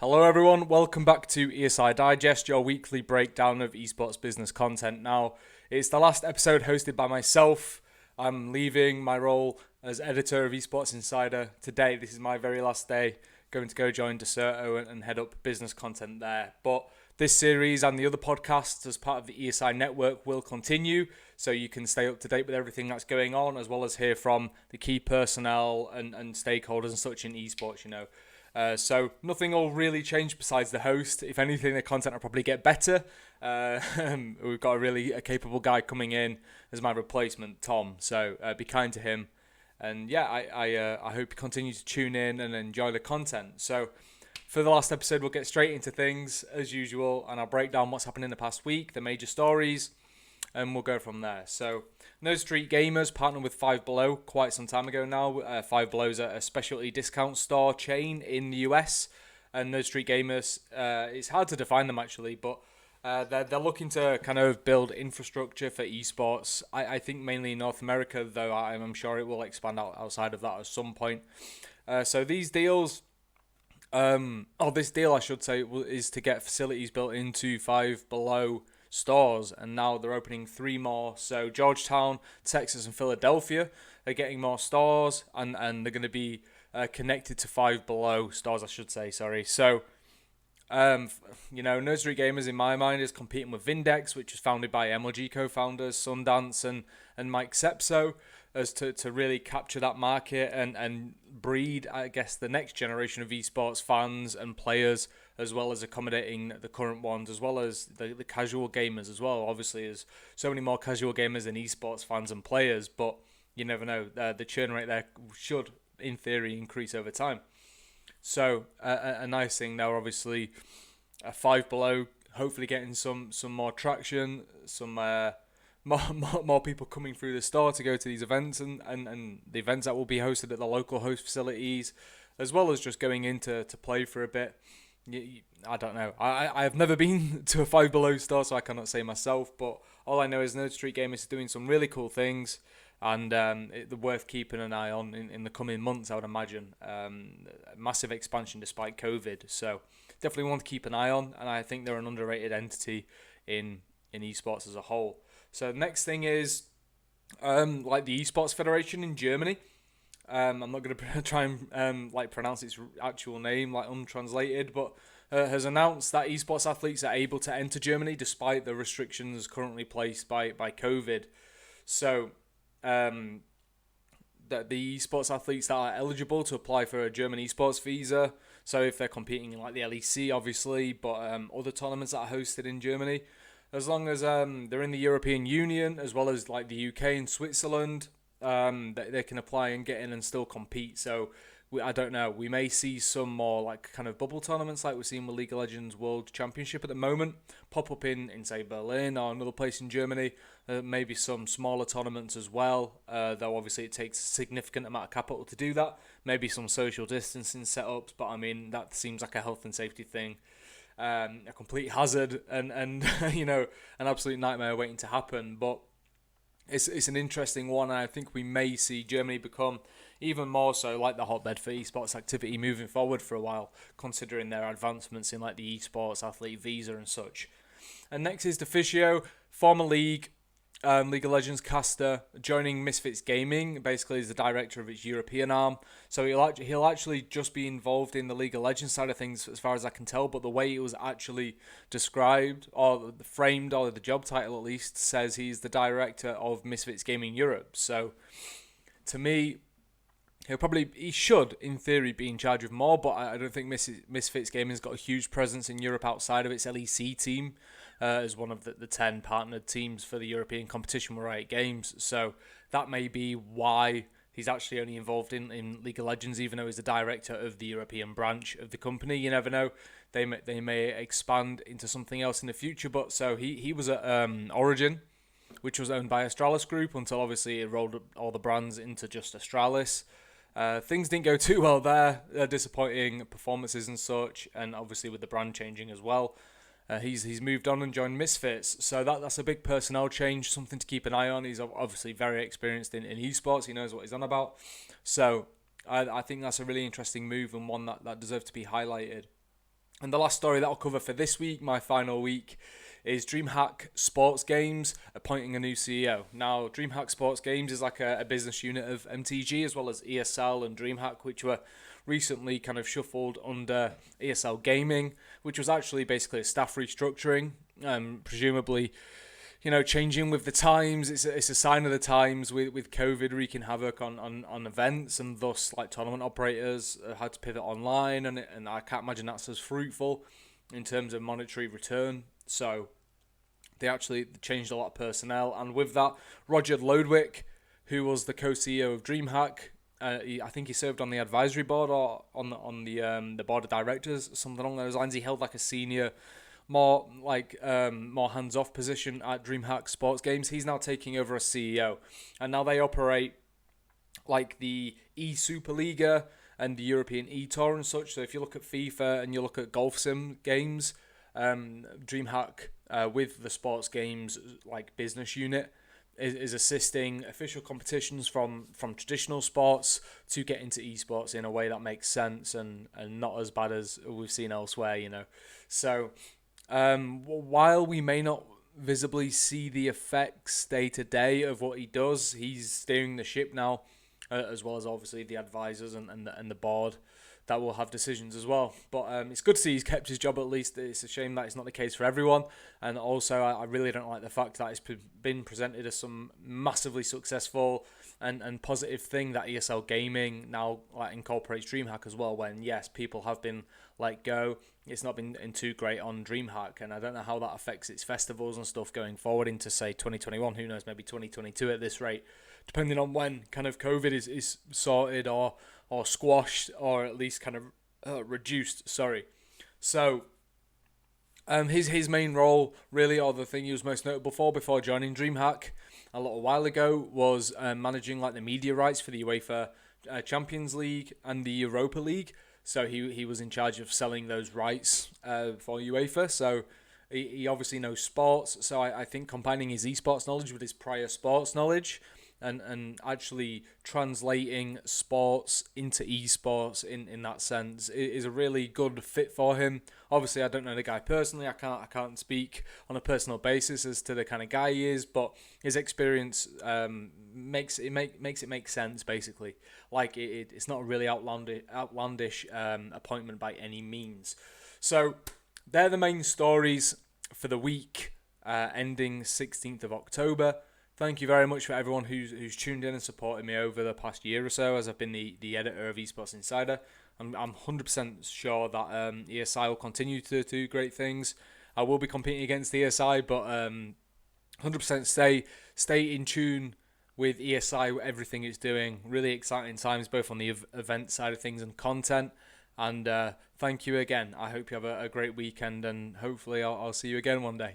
Hello everyone, welcome back to ESI Digest, your weekly breakdown of esports business content. Now, it's the last episode hosted by myself. I'm leaving my role as editor of Esports Insider today. This is my very last day, going to go join Deserto and head up business content there. But this series and the other podcasts as part of the ESI network will continue, so you can stay up to date with everything that's going on, as well as hear from the key personnel and stakeholders and such in esports, So nothing will really change besides the host. If anything, the content will probably get better. We've got a really capable guy coming in as my replacement, Tom. So be kind to him. And yeah, I hope you continue to tune in and enjoy the content. So for the last episode, we'll get straight into things as usual, and I'll break down what's happened in the past week, the major stories, and we'll go from there. So, No Street Gamers partnered with Five Below quite some time ago now. Five Below is a specialty discount store chain in the US, and No Street Gamers, it's hard to define them actually, but they're looking to kind of build infrastructure for esports. I think mainly in North America, though I'm sure it will expand outside of that at some point. So these deals, this deal I should say, is to get facilities built into Five Below stores, and now they're opening 3 more. So Georgetown, Texas, and Philadelphia are getting more stores, and they're going to be connected to Five Below stores, I should say. Sorry. So, No Street Gamers in my mind is competing with Vindex, which was founded by MLG co-founders Sundance and Mike Sepso, as to really capture that market and breed, I guess, the next generation of esports fans and players, as well as accommodating the current ones, as well as the casual gamers as well. Obviously, there's so many more casual gamers than esports fans and players, but you never know. The churn rate there should, in theory, increase over time. So a nice thing there, obviously, Five Below, hopefully getting some more traction, some more people coming through the store to go to these events and the events that will be hosted at the local host facilities, as well as just going in to play for a bit. I don't know. I have never been to a Five Below store, so I cannot say myself, but all I know is No Street Gamers is doing some really cool things, and they're worth keeping an eye on in the coming months, I would imagine. Massive expansion despite COVID, so definitely one to keep an eye on, and I think they're an underrated entity in esports as a whole. So next thing is like the Esports Federation in Germany. I'm not going to try and pronounce its actual name, untranslated, but has announced that esports athletes are able to enter Germany despite the restrictions currently placed by COVID. So that the esports athletes that are eligible to apply for a German esports visa, so if they're competing in like the LEC obviously, but other tournaments that are hosted in Germany, as long as they're in the European Union, as well as like the UK and Switzerland, they can apply and get in and still compete. So I don't know. We may see some more like kind of bubble tournaments like we're seeing with League of Legends World Championship at the moment pop up in say Berlin or another place in Germany. Maybe some smaller tournaments as well, though obviously it takes a significant amount of capital to do that. Maybe some social distancing setups, but I mean that seems like a health and safety thing. A complete hazard and an absolute nightmare waiting to happen. But it's an interesting one, and I think we may see Germany become even more so like the hotbed for esports activity moving forward for a while, considering their advancements in like the esports athlete visa and such. And next is Deficio, former League of Legends caster, joining Misfits Gaming, basically as the director of its European arm. So he'll actually just be involved in the League of Legends side of things as far as I can tell, but the way it was actually described, or framed, or the job title at least, says he's the director of Misfits Gaming Europe. So to me, he should, in theory, be in charge of more, but I don't think Misfits Gaming's got a huge presence in Europe outside of its LEC team, as one of the 10 partnered teams for the European competition with Riot Games. So that may be why he's actually only involved in League of Legends, even though he's the director of the European branch of the company. You never know. They may expand into something else in the future. But so he was at Origin, which was owned by Astralis Group, until obviously it rolled all the brands into just Astralis. Things didn't go too well there, disappointing performances and such, and obviously with the brand changing as well. He's moved on and joined Misfits, so that's a big personnel change, something to keep an eye on. He's obviously very experienced in esports, he knows what he's on about, so I think that's a really interesting move and one that deserves to be highlighted. And the last story that I'll cover for this week, my final week, is DreamHack Sports Games appointing a new CEO. Now, DreamHack Sports Games is like a business unit of MTG, as well as ESL and DreamHack, which were recently kind of shuffled under ESL Gaming, which was actually basically a staff restructuring, presumably, changing with the times. It's a sign of the times with COVID wreaking havoc on events, and thus like tournament operators had to pivot online, and I can't imagine that's as fruitful in terms of monetary return. So they actually changed a lot of personnel, and with that, Roger Lodwick, who was the co-CEO of DreamHack, I think he served on the advisory board or on the board of directors, something along those lines. He held like a senior, more hands-off position at DreamHack Sports Games. He's now taking over as CEO, and now they operate like the E-Superliga and the European E-Tour and such. So if you look at FIFA and you look at golf sim games, DreamHack with the sports games like business unit is assisting official competitions from traditional sports to get into esports in a way that makes sense and not as bad as we've seen elsewhere. So while we may not visibly see the effects day to day of what he does, he's steering the ship now, as well as obviously the advisors and the board that will have decisions as well. But it's good to see he's kept his job at least. It's a shame that it's not the case for everyone. And also, I really don't like the fact that it's been presented as some massively successful and positive thing that ESL Gaming now incorporates DreamHack as well, when, yes, people have been let go. It's not been too great on DreamHack, and I don't know how that affects its festivals and stuff going forward into, say, 2021. Who knows, maybe 2022 at this rate, depending on when kind of COVID is sorted or squashed, or at least kind of reduced. So his main role, really, or the thing he was most notable for before joining DreamHack a little while ago, was managing like the media rights for the UEFA Champions League and the Europa League. So he was in charge of selling those rights for UEFA. So he obviously knows sports. So I think combining his esports knowledge with his prior sports knowledge and actually translating sports into esports in that sense is a really good fit for him. Obviously, I don't know the guy personally. I can't speak on a personal basis as to the kind of guy he is, but his experience makes it make sense, basically. Like it's not a really outlandish appointment by any means. So they're the main stories for the week ending 16th of October. Thank you very much for everyone who's tuned in and supported me over the past year or so, as I've been the editor of Esports Insider. I'm 100% sure that ESI will continue to do great things. I will be competing against ESI, but 100% stay in tune with ESI, everything it's doing. Really exciting times, both on the event side of things and content. And thank you again. I hope you have a great weekend, and hopefully I'll see you again one day.